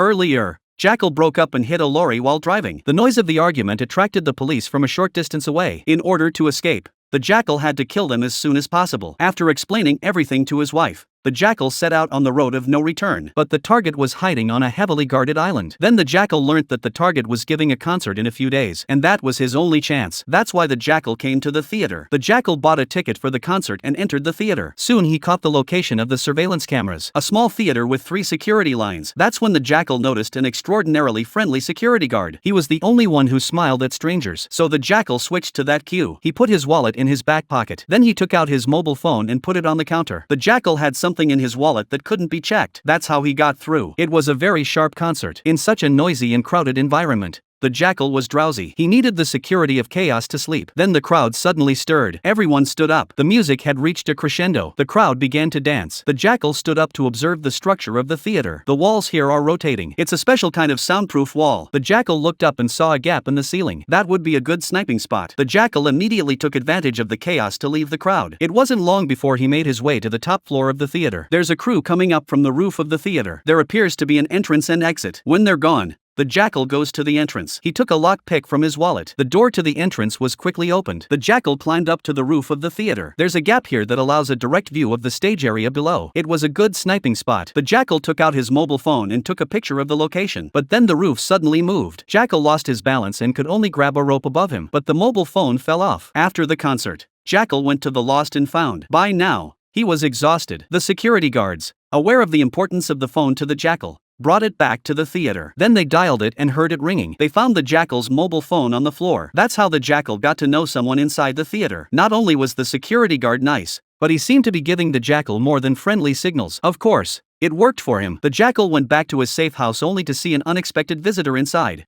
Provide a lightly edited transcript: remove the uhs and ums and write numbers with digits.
Earlier, Jackal broke up and hit a lorry while driving. The noise of the argument attracted the police from a short distance away. In order to escape, the Jackal had to kill them as soon as possible. After explaining everything to his wife, the Jackal set out on the road of no return. But the target was hiding on a heavily guarded island. Then the Jackal learnt that the target was giving a concert in a few days, and that was his only chance. That's why the Jackal came to the theater. The Jackal bought a ticket for the concert and entered the theater. Soon he caught the location of the surveillance cameras, a small theater with 3 security lines. That's when the Jackal noticed an extraordinarily friendly security guard. He was the only one who smiled at strangers, so the Jackal switched to that cue. He put his wallet in his back pocket. Then he took out his mobile phone and put it on the counter. The Jackal had something in his wallet that couldn't be checked. That's how he got through. It was a very sharp concert. In such a noisy and crowded environment, the Jackal was drowsy. He needed the security of chaos to sleep. Then the crowd suddenly stirred. Everyone stood up. The music had reached a crescendo. The crowd began to dance. The Jackal stood up to observe the structure of the theater. The walls here are rotating. It's a special kind of soundproof wall. The Jackal looked up and saw a gap in the ceiling. That would be a good sniping spot. The Jackal immediately took advantage of the chaos to leave the crowd. It wasn't long before he made his way to the top floor of the theater. There's a crew coming up from the roof of the theater. There appears to be an entrance and exit. When they're gone, the Jackal goes to the entrance. He took a lockpick from his wallet. The door to the entrance was quickly opened. The Jackal climbed up to the roof of the theater. There's a gap here that allows a direct view of the stage area below. It was a good sniping spot. The Jackal took out his mobile phone and took a picture of the location. But then the roof suddenly moved. Jackal lost his balance and could only grab a rope above him. But the mobile phone fell off. After the concert, Jackal went to the lost and found. By now, he was exhausted. The security guards, aware of the importance of the phone to the Jackal, brought it back to the theater. Then they dialed it and heard it ringing. They found the Jackal's mobile phone on the floor. That's how the Jackal got to know someone inside the theater. Not only was the security guard nice, but he seemed to be giving the Jackal more than friendly signals. Of course, it worked for him. The Jackal went back to his safe house only to see an unexpected visitor inside.